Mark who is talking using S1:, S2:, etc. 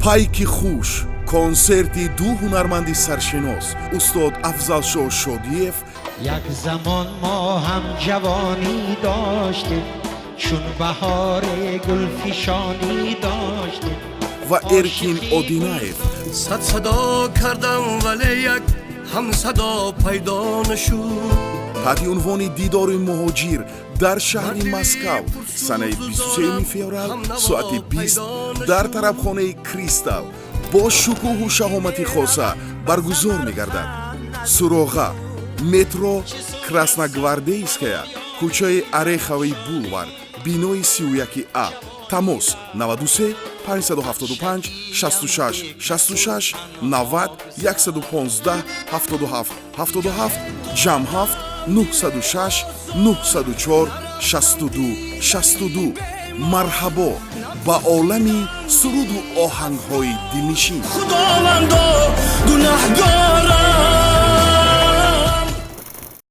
S1: пайки хуш консерти ду ҳунарманди саршинос устод афзалшоҳ шодиев.
S2: یک زمان ما هم جوانی داشتیم چون بهار گلفشانی داشتیم
S1: ва эркин одинаев.
S3: صد صدا کردم ولی یک هم صدا پیدا نشد.
S1: таҳти унвони дидори муҳоҷир дар шаҳри Москав санаи 23 феврал соати 20 дар тарабхонаи Кристал бо шукӯҳу шаҳомати хоса баргузор мегардад. суроға метро Красногвардейская, кӯчаи Ореховый бульвар, бинои 31А. тамос 93 575 66 66 90 115 77 77 ҷамъ 7 906 904 62 62. марҳабо ба олами суруду оҳангҳои дилнишин.
S3: خداوندا